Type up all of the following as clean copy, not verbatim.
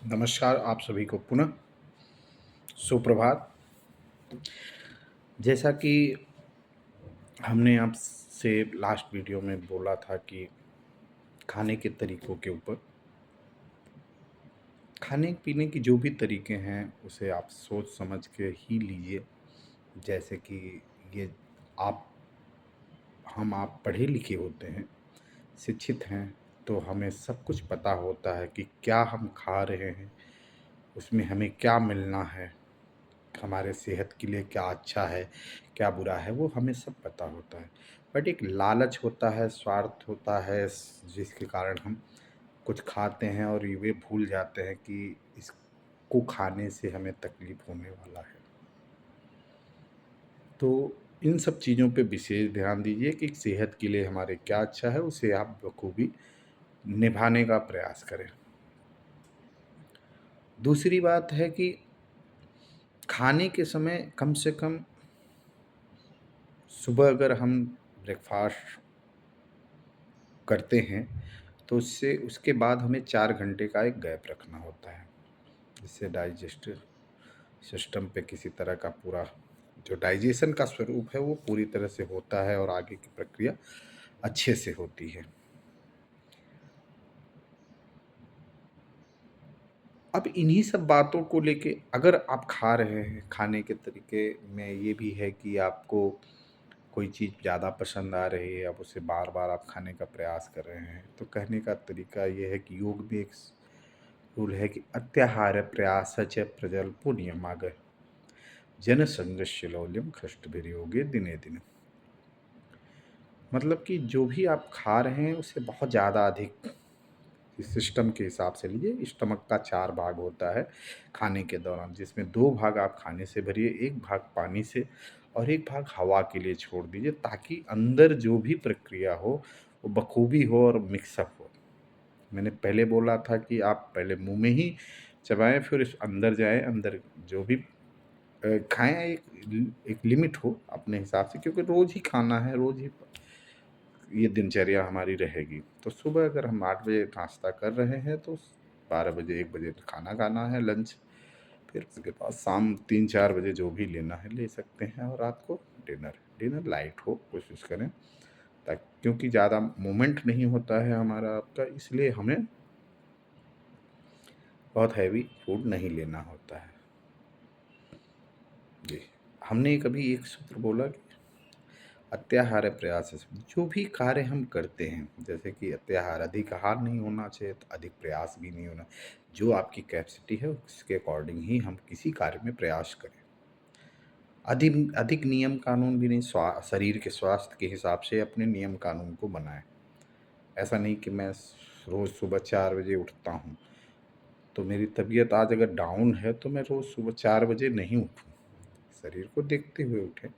नमस्कार आप सभी को पुनः सुप्रभात। जैसा कि हमने आपसे लास्ट वीडियो में बोला था कि खाने के तरीकों के ऊपर, खाने पीने की जो भी तरीके हैं उसे आप सोच समझ के ही लीजिए। जैसे कि ये आप आप पढ़े लिखे होते हैं, शिक्षित हैं, तो हमें सब कुछ पता होता है कि क्या हम खा रहे हैं, उसमें हमें क्या मिलना है, हमारे सेहत के लिए क्या अच्छा है, क्या बुरा है, वो हमें सब पता होता है। बट एक लालच होता है, स्वार्थ होता है, जिसके कारण हम कुछ खाते हैं और ये भूल जाते हैं कि इसको खाने से हमें तकलीफ होने वाला है। तो इन सब चीज़ों पे विशेष ध्यान दीजिए कि सेहत के लिए हमारे क्या अच्छा है, उसे आप बखूबी निभाने का प्रयास करें। दूसरी बात है कि खाने के समय कम से कम सुबह अगर हम ब्रेकफास्ट करते हैं, तो उससे उसके बाद हमें 4 घंटे का एक गैप रखना होता है, जिससे डाइजेस्टिव सिस्टम पे किसी तरह का पूरा जो डाइजेशन का स्वरूप है वो पूरी तरह से होता है और आगे की प्रक्रिया अच्छे से होती है। अब इन्हीं सब बातों को लेके अगर आप खा रहे हैं, खाने के तरीके में ये भी है कि आपको कोई चीज़ ज़्यादा पसंद आ रही है, अब उसे बार-बार आप खाने का प्रयास कर रहे हैं, तो कहने का तरीका ये है कि योग भी एक रूल है कि अत्याहार प्रयास च प्रजल्पो नियमाग जनसंगस्य लौल्यम कष्टभिर्योगे दिने दिन। मतलब कि जो भी आप खा रहे हैं उसे बहुत ज़्यादा अधिक इस सिस्टम के हिसाब से लीजिए। स्टमक का 4 भाग होता है खाने के दौरान, जिसमें 2 भाग आप खाने से भरिए, 1 भाग पानी से और 1 भाग हवा के लिए छोड़ दीजिए, ताकि अंदर जो भी प्रक्रिया हो वो बखूबी हो और मिक्सअप हो। मैंने पहले बोला था कि आप पहले मुँह में ही चबाएँ, फिर इस अंदर जाएँ, अंदर जो भी खाएँ, एक लिमिट हो अपने हिसाब से, क्योंकि रोज़ ही खाना है, रोज़ ही ये दिनचर्या हमारी रहेगी। तो सुबह अगर हम 8 बजे नाश्ता कर रहे हैं, तो 12 बजे 1 बजे खाना खाना है लंच, फिर उसके बाद शाम 3-4 बजे जो भी लेना है ले सकते हैं, और रात को डिनर। डिनर लाइट हो, कोशिश करें, ताकि क्योंकि ज़्यादा मूवमेंट नहीं होता है हमारा आपका, इसलिए हमें बहुत हैवी फूड नहीं लेना होता है। जी, हमने कभी एक सूत्र बोला कि अत्याहार प्रयास है। जो भी कार्य हम करते हैं, जैसे कि अत्याहार, अधिक आहार नहीं होना चाहिए, तो अधिक प्रयास भी नहीं होना। जो आपकी कैपेसिटी है उसके अकॉर्डिंग ही हम किसी कार्य में प्रयास करें। अधिक अधिक नियम कानून भी नहीं, शरीर के स्वास्थ्य के हिसाब से अपने नियम कानून को बनाएं। ऐसा नहीं कि मैं रोज़ सुबह 4 बजे उठता हूँ, तो मेरी तबीयत आज अगर डाउन है तो मैं रोज़ सुबह 4 बजे नहीं उठूँ। शरीर को देखते हुए उठें।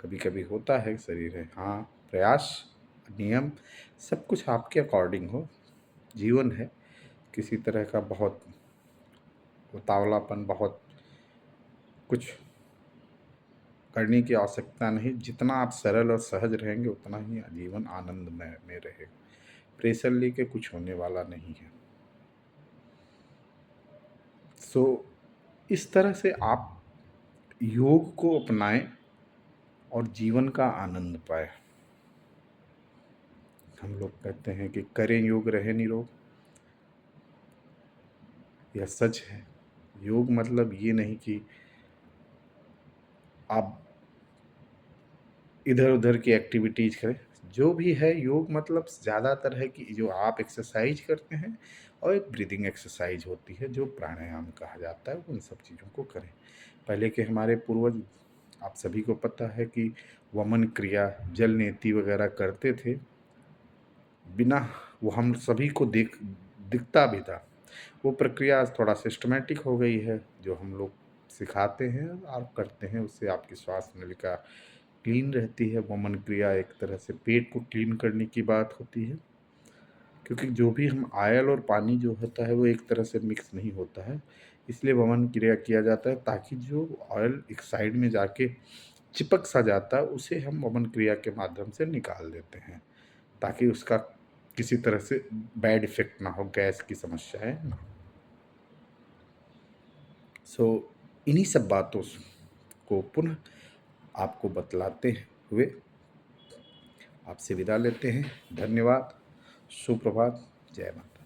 कभी कभी होता है शरीर है, हाँ, प्रयास, नियम, सब कुछ आपके अकॉर्डिंग हो। जीवन है, किसी तरह का बहुत उतावलापन, बहुत कुछ करने की आवश्यकता नहीं। जितना आप सरल और सहज रहेंगे उतना ही जीवन आनंदमय में रहेगा। प्रेशर लेके कुछ होने वाला नहीं है। सो इस तरह से आप योग को अपनाएं और जीवन का आनंद पाएं। हम लोग कहते हैं कि करें योग रहे निरोग, यह सच है। योग मतलब ये नहीं कि आप इधर उधर की एक्टिविटीज करें। जो भी है योग मतलब ज़्यादातर है कि जो आप एक्सरसाइज करते हैं, और एक ब्रीदिंग एक्सरसाइज होती है जो प्राणायाम कहा जाता है, उन सब चीज़ों को करें। पहले के हमारे पूर्वज, आप सभी को पता है कि वमन क्रिया, जल नेति वगैरह करते थे बिना, वो हम सभी को दिखता भी था। वो प्रक्रिया आज थोड़ा सिस्टमेटिक हो गई है, जो हम लोग सिखाते हैं और करते हैं, उससे आपकी श्वास नलिका क्लीन रहती है। वमन क्रिया एक तरह से पेट को क्लीन करने की बात होती है, क्योंकि जो भी हम ऑयल और पानी जो होता है वो एक तरह से मिक्स नहीं होता है, इसलिए वमन क्रिया किया जाता है, ताकि जो ऑयल एक साइड में जाके चिपक सा जाता है उसे हम वमन क्रिया के माध्यम से निकाल देते हैं, ताकि उसका किसी तरह से बैड इफेक्ट ना हो, गैस की समस्याएं ना हो। सो इन्हीं सब बातों को पुनः आपको बतलाते हुए आपसे विदा लेते हैं। धन्यवाद। सुप्रभात। जय माता।